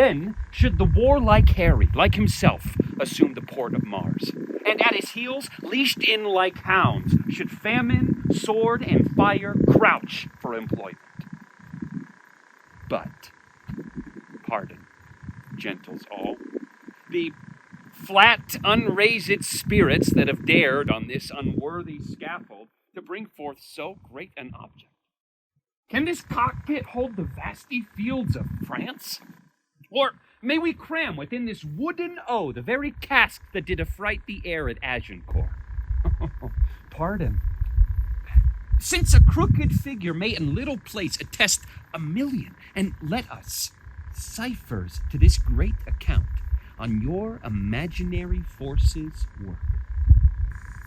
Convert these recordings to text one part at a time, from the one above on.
Then should the warlike Harry, like himself, assume the port of Mars. And at his heels, leashed in like hounds, should famine, sword, and fire crouch for employment. But, pardon, gentles all, the flat, unraised spirits that have dared on this unworthy scaffold to bring forth so great an object. Can this cockpit hold the vasty fields of France? Or may we cram within this wooden O the very cask that did affright the air at Agincourt? Pardon. Since a crooked figure may in little place attest 1,000,000, and let us, ciphers to this great account, on your imaginary forces work.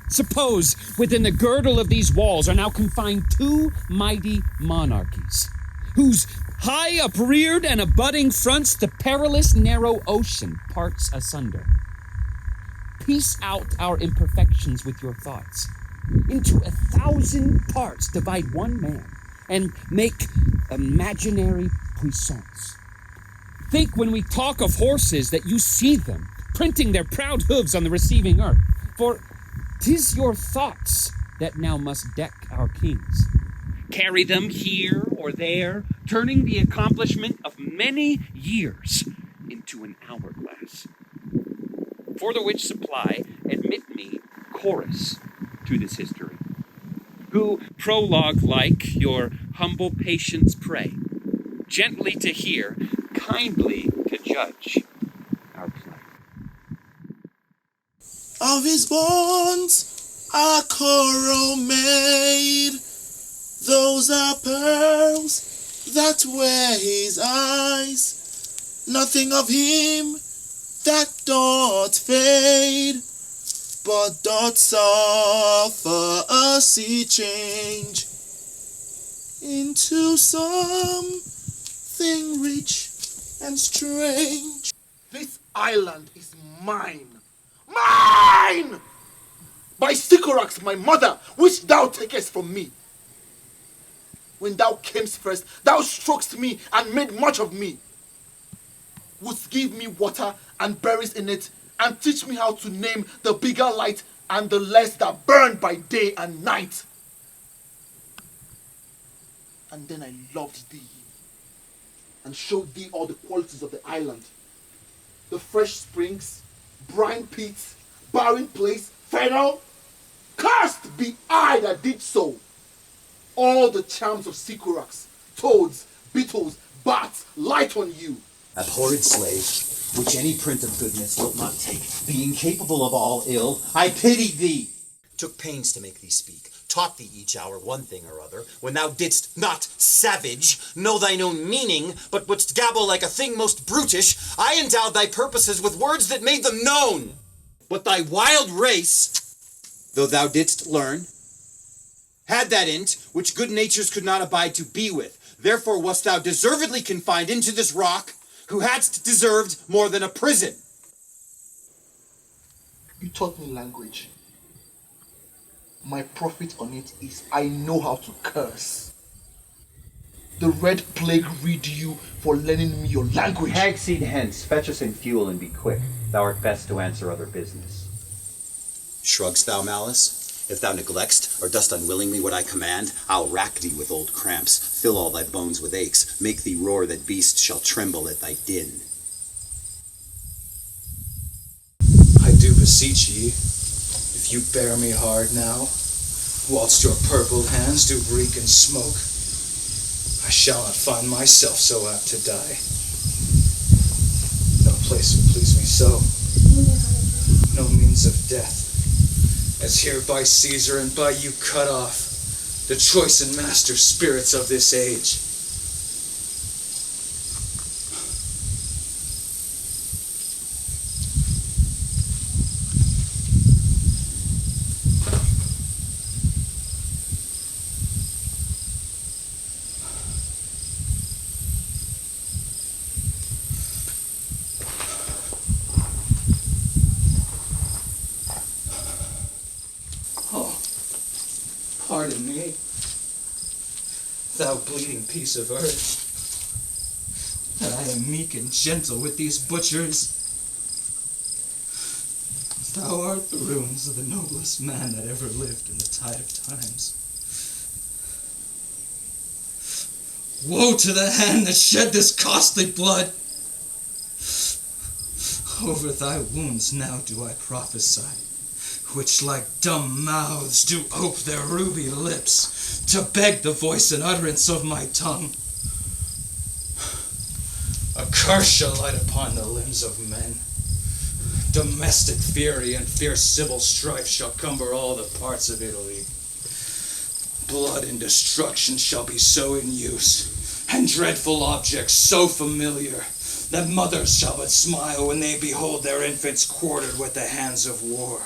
Suppose within the girdle of these walls are now confined 2 mighty monarchies, whose high upreared and abutting fronts the perilous narrow ocean parts asunder. Piece out our imperfections with your thoughts. Into 1,000 parts divide one man, and make imaginary puissance. Think when we talk of horses that you see them, printing their proud hooves on the receiving earth. For 'tis your thoughts that now must deck our kings. Carry them here or there, turning the accomplishment of many years into an hourglass. For the which supply, admit me chorus to this history, who prologue-like your humble patience pray, gently to hear, kindly to judge our play. Of his bonds a coral made, those are pearls that wear his eyes. Nothing of him that doth fade, but doth suffer a sea change into something rich and strange. This island is mine. Mine! By Sycorax, my mother, which thou takest from me. When thou camest first, thou strokest me and made much of me. Wouldst give me water and berries in it, and teach me how to name the bigger light and the less that burn by day and night. And then I loved thee, and showed thee all the qualities of the island. The fresh springs, brine pits, barren place, fennel. Cursed be I that did so. All the charms of Sycorax, toads, beetles, bats, light on you. Abhorred slave, which any print of goodness wilt not take, being capable of all ill, I pity thee. Took pains to make thee speak, taught thee each hour one thing or other, when thou didst not savage know thine own meaning, but wouldst gabble like a thing most brutish, I endowed thy purposes with words that made them known. But thy wild race, though thou didst learn, had that int which good natures could not abide to be with. Therefore wast thou deservedly confined into this rock, who hadst deserved more than a prison. You taught me language. My profit on it is I know how to curse. The red plague read you for lending me your language. Hagseed hence, fetch us in fuel and be quick. Thou art best to answer other business. Shrugg'st thou malice? If thou neglect'st, or dost unwillingly what I command, I'll rack thee with old cramps, fill all thy bones with aches, make thee roar that beasts shall tremble at thy din. I do beseech ye, if you bear me hard now, whilst your purpled hands do reek and smoke, I shall not find myself so apt to die. No place will please me so, no means of death, as here by Caesar and by you cut off, the choice and master spirits of this age. Pardon me, thou bleeding piece of earth, that I am meek and gentle with these butchers. Thou art the ruins of the noblest man that ever lived in the tide of times. Woe to the hand that shed this costly blood! Over thy wounds now do I prophesy, which like dumb mouths do ope their ruby lips to beg the voice and utterance of my tongue. A curse shall light upon the limbs of men. Domestic fury and fierce civil strife shall cumber all the parts of Italy. Blood and destruction shall be so in use, and dreadful objects so familiar, that mothers shall but smile when they behold their infants quartered with the hands of war.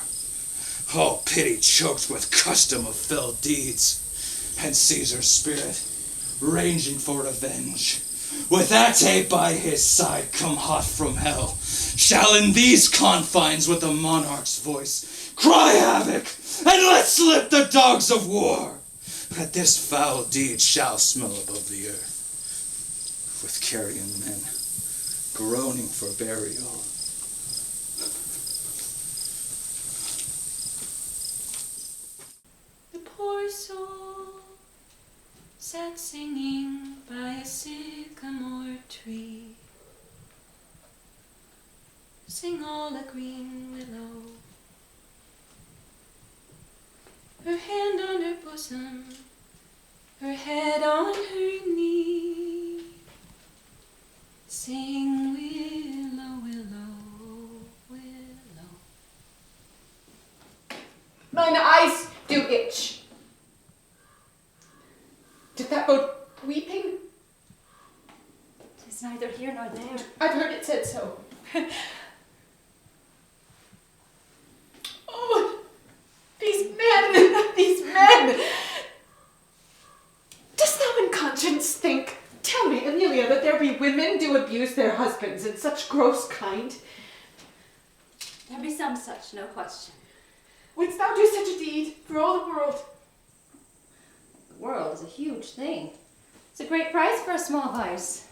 All pity choked with custom of fell deeds, and Caesar's spirit, ranging for revenge, with Ate by his side come hot from hell, shall in these confines with the monarch's voice cry havoc, and let slip the dogs of war. But this foul deed shall smell above the earth, with carrion men groaning for burial. The poor soul sat singing by a sycamore tree. Sing all a green willow, her hand on her bosom, her head on her knee. Sing willow, willow, willow. Mine eyes do itch. Did that bode weeping? Tis neither here nor there. I've heard it said so. Oh, these men, these men. Dost thou in conscience think, tell me, Amelia, that there be women do abuse their husbands in such gross kind? There be some such, no question. Wouldst thou do such a deed for all the world? The world is a huge thing. It's a great price for a small vice.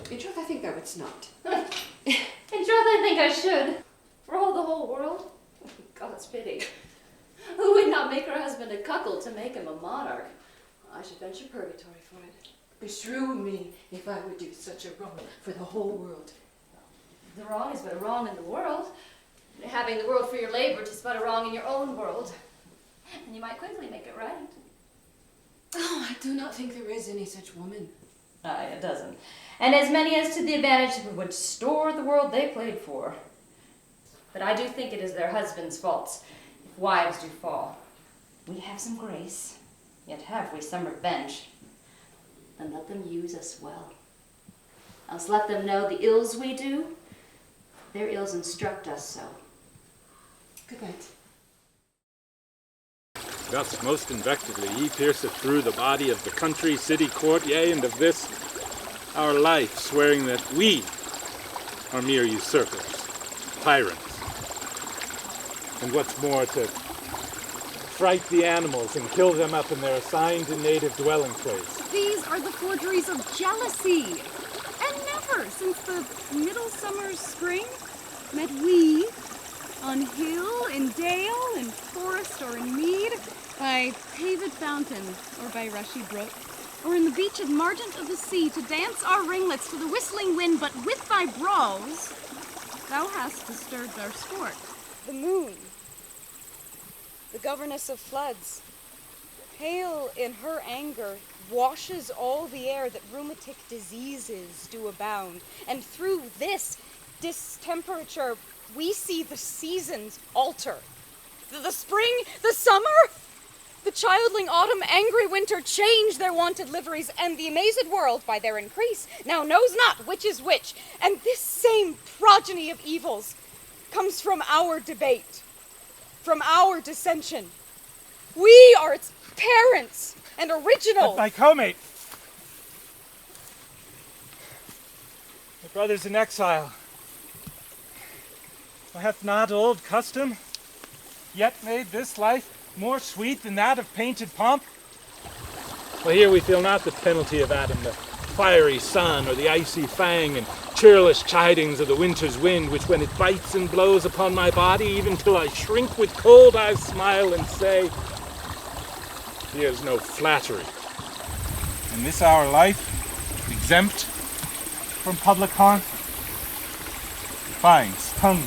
In truth, I think thou wouldst not. In truth, I think I should. For all the whole world? God's pity. Who would not make her husband a cuckold to make him a monarch? I should venture purgatory for it. Beshrew me if I would do such a wrong for the whole world. The wrong is but a wrong in the world. Having the world for your labor, 'tis but a wrong in your own world. And you might quickly make it right. Oh, I do not think there is any such woman. Aye, a dozen. And as many as to the advantage would store the world they played for. But I do think it is their husbands' faults, if wives do fall. We have some grace, yet have we some revenge. Then let them use us well. Else let them know the ills we do, their ills instruct us so. Good night. Thus most invectively he pierceth through the body of the country, city, court, yea, and of this our life, swearing that we are mere usurpers, tyrants, and what's more, to fright the animals and kill them up in their assigned and native dwelling place. These are the forgeries of jealousy, and never since the middle summer's spring met we, on hill, in dale, in forest, or in mead, by paved fountain, or by rushy brook, or in the beach and margent of the sea, to dance our ringlets to the whistling wind, but with thy brawls thou hast disturbed our sport. The moon, the governess of floods, pale in her anger, washes all the air that rheumatic diseases do abound, and through this distemperature we see the seasons alter. The spring, the summer, the childling autumn, angry winter change their wonted liveries, and the amazed world, by their increase, now knows not which is which. And this same progeny of evils comes from our debate, from our dissension. We are its parents and original. But my co-mate, my brothers in exile, hath not old custom yet made this life more sweet than that of painted pomp? Well, here we feel not the penalty of Adam, the fiery sun or the icy fang and cheerless chidings of the winter's wind, which when it bites and blows upon my body, even till I shrink with cold, I smile and say, here's no flattery. In this our life, exempt from public harm, finds tongues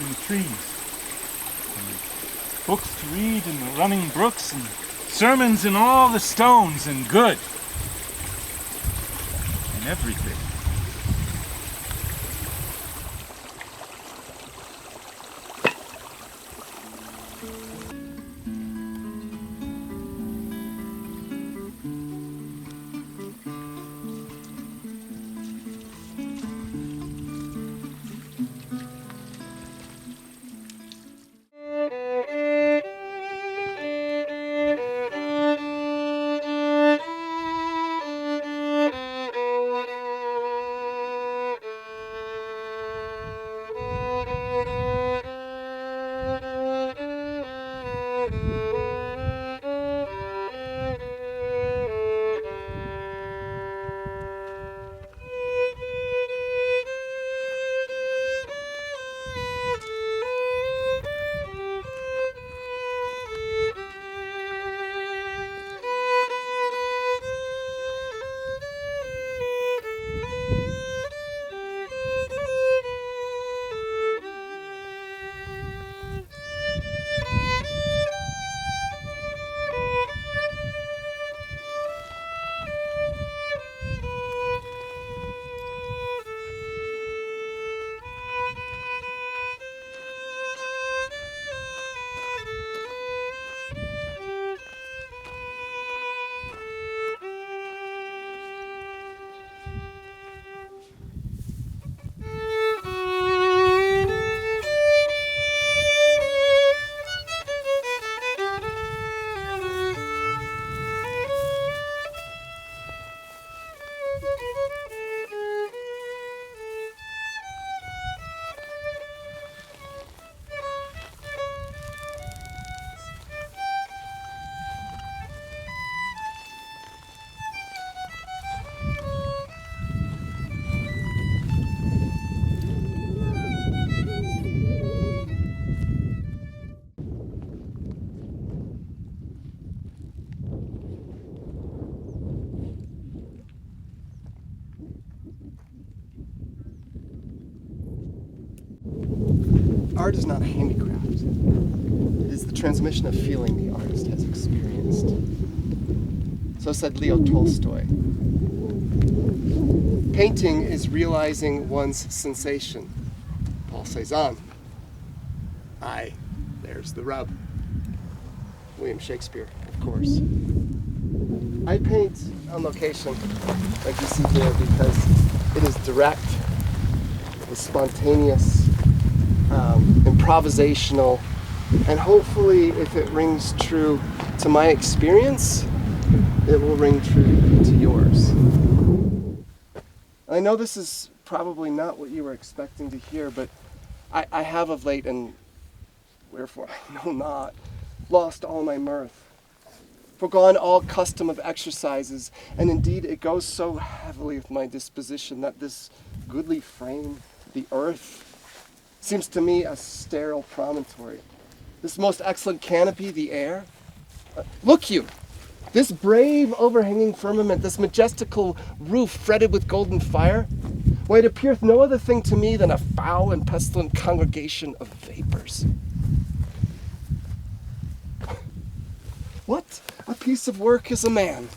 in the trees, and books to read in the running brooks, and sermons in all the stones, and good in everything. Art is not a handicraft. It is the transmission of feeling the artist has experienced. So said Leo Tolstoy. Painting is realizing one's sensation. Paul Cézanne. Aye, there's the rub. William Shakespeare, of course. I paint on location, like you see here, because it is direct, it's spontaneous, improvisational, and hopefully if it rings true to my experience, it will ring true to yours. I know this is probably not what you were expecting to hear, but I have of late, and wherefore I know not, lost all my mirth, forgone all custom of exercises, and indeed it goes so heavily with my disposition that this goodly frame, the earth, seems to me a sterile promontory. This most excellent canopy, the air. Look you, this brave overhanging firmament, this majestical roof fretted with golden fire, why it appeareth no other thing to me than a foul and pestilent congregation of vapors. What a piece of work is a man!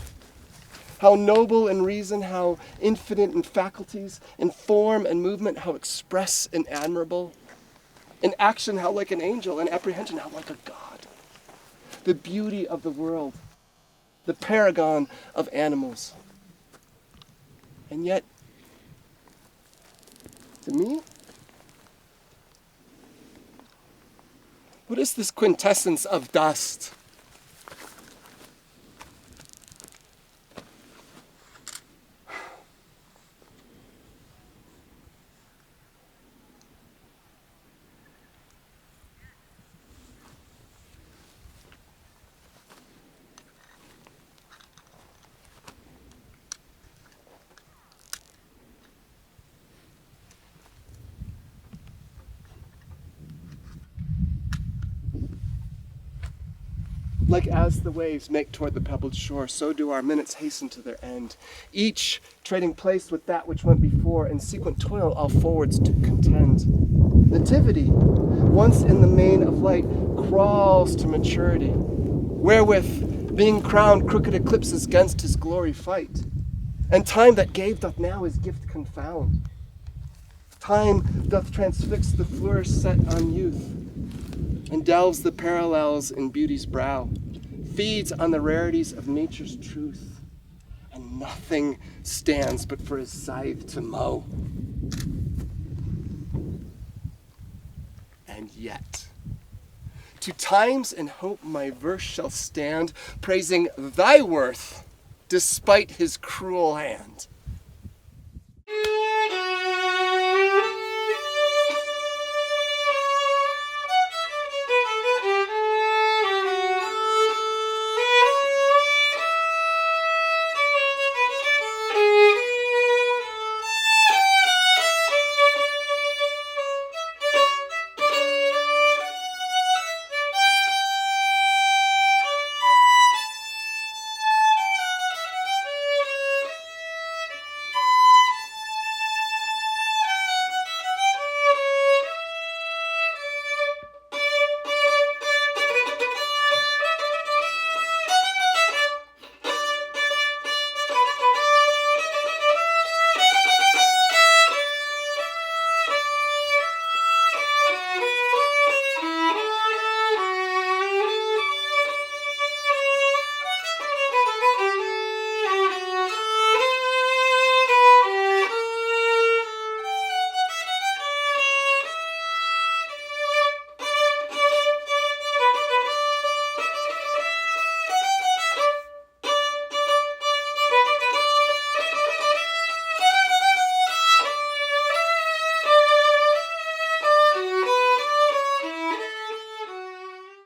How noble in reason, how infinite in faculties, in form and movement, how express and admirable. In action, how like an angel, in apprehension, how like a god. The beauty of the world, the paragon of animals. And yet, to me, what is this quintessence of dust? Like as the waves make toward the pebbled shore, so do our minutes hasten to their end, each trading place with that which went before, in sequent toil all forwards to contend. Nativity, once in the main of light, crawls to maturity, wherewith, being crowned, crooked eclipses gainst his glory fight. And time that gave doth now his gift confound. Time doth transfix the flourish set on youth, and delves the parallels in beauty's brow, feeds on the rarities of nature's truth, and nothing stands but for his scythe to mow. And yet, to times and hope my verse shall stand, praising thy worth despite his cruel hand.